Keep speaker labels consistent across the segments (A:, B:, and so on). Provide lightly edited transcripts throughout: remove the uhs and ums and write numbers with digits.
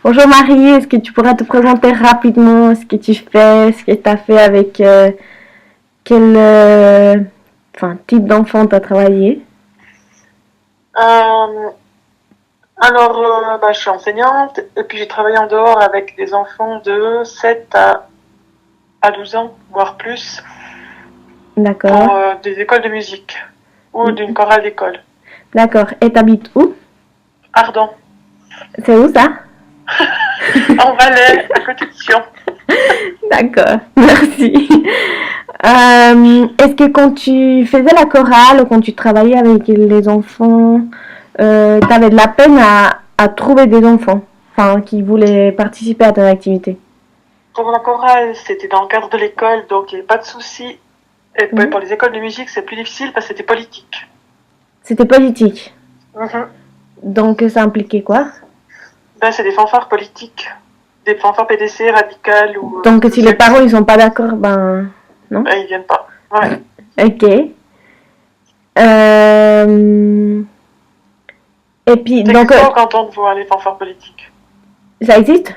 A: Bonjour Marie, est-ce que tu pourrais te présenter rapidement ce que tu fais, ce que tu as fait avec quel type d'enfant tu as travaillé?
B: Euh, je suis enseignante et puis j'ai travaillé en dehors avec des enfants de 7 à 12 ans, voire plus,
A: D'accord.
B: pour des écoles de musique ou d'une chorale d'école.
A: D'accord. Et t'habites où?
B: Ardent,
A: C'est où ça?
B: en Valais, à côté de Sion.
A: D'accord, merci. Est-ce que quand tu faisais la chorale ou quand tu travaillais avec les enfants, tu avais de la peine à trouver des enfants qui voulaient participer à ton activité?
B: Pour la chorale, c'était dans le cadre de l'école, donc il n'y avait pas de souci. Et puis
A: Mhm.
B: pour les écoles de musique, c'est plus difficile parce que c'était politique.
A: C'était politique.
B: Mhm.
A: Donc ça impliquait quoi?
B: Ben, c'est des fanfares politiques, des fanfares PDC radicales ou
A: Donc si les parents
B: socialistes.
A: ils sont pas d'accord, ben non.
B: Ben, ils viennent pas. Ouais.
A: Ok. Euh, et puis
B: Ça
A: donc
B: n'existe pas au canton de Vaud, les fanfares politiques.
A: ça existe?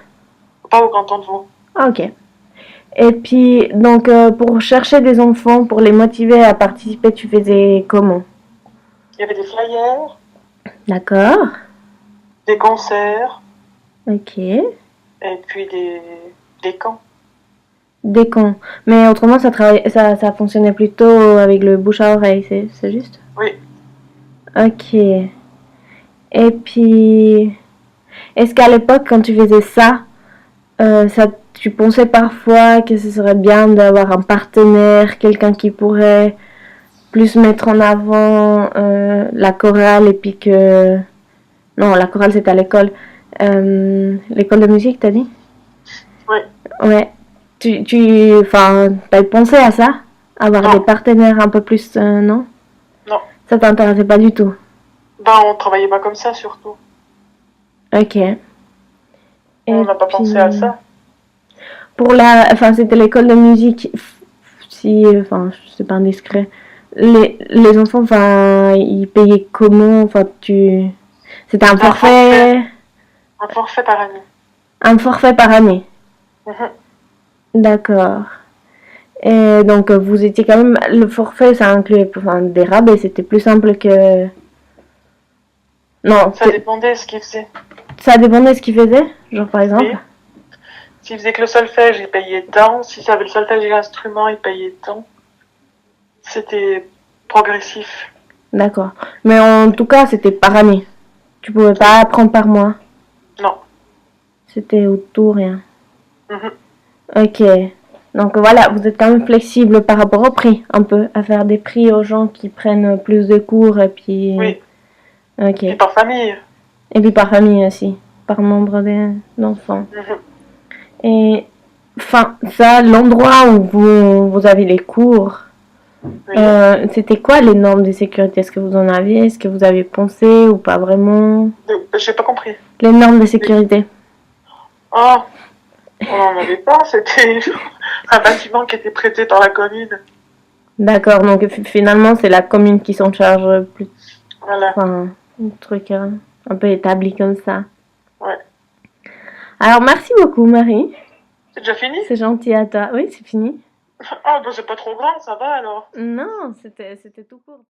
B: Pas au canton de Vaud.
A: Ah, ok. Et puis donc pour chercher des enfants, pour les motiver à participer, tu faisais comment?
B: Il y avait des flyers,
A: D'accord.
B: des concerts
A: Ok.
B: et puis des camps.
A: Des cons. Mais autrement ça fonctionnait plutôt avec le bouche à oreille, c'est juste?
B: Oui,
A: Ok. Et puis est-ce qu'à l'époque quand tu faisais ça, tu pensais parfois que ce serait bien d'avoir un partenaire, quelqu'un qui pourrait plus mettre en avant la chorale et puis que... Non, la chorale c'était à l'école. L'école de musique, t'as dit?
B: oui,
A: Ouais. T'as pensé à ça? Avoir des
B: non,
A: partenaires un peu plus, non?
B: non.
A: Ça t'intéressait pas du tout?
B: Ben, on travaillait pas comme ça surtout.
A: Ok.
B: On
A: Et
B: n'a pas pensé à
A: puis,
B: ça.
A: c'était l'école de musique. Si, c'est pas indiscret. Les enfants, ils payaient comment? C'était
B: C'était un forfait par année.
A: un forfait par année.
B: Mhm.
A: D'accord. Et donc, vous étiez quand même, le forfait, ça incluait des rabais, c'était plus simple que... Non,
B: Ça dépendait de ce qu'ils faisaient.
A: ça dépendait de ce qu'ils faisaient, genre par exemple.
B: Oui. S'ils faisaient que le solfège, ils payaient tant. Si ça avait le solfège et l'instrument, ils payaient tant. C'était progressif.
A: D'accord. Mais en tout cas, c'était par année. Tu pouvais
B: Oui.
A: pas apprendre par mois.
B: Non.
A: C'était au tout rien.
B: Mhm.
A: Ok. Donc voilà, vous êtes quand même flexible par rapport au prix, un peu, à faire des prix aux gens qui prennent plus de cours et puis...
B: Oui.
A: Ok.
B: Puis par famille.
A: Et puis par famille aussi, par membre d'enfants.
B: Mhm.
A: Et ça, l'endroit où vous avez les cours,
B: Oui.
A: c'était quoi les normes de sécurité? Est-ce que vous en aviez? Est-ce que vous avez pensé ou pas vraiment?
B: J'ai pas compris.
A: Les normes de
B: Oui.
A: sécurité.
B: Ah, on n'en avait pas. C'était un bâtiment qui était prêté par la commune.
A: D'accord, donc finalement c'est la commune qui s'en charge plus,
B: Voilà.
A: un truc un peu établi comme ça.
B: Ouais.
A: Alors merci beaucoup Marie,
B: C'est déjà fini?
A: c'est gentil à toi. Oui, c'est fini.
B: Ah, bah c'est pas trop grand, ça va alors.
A: Non, c'était tout court.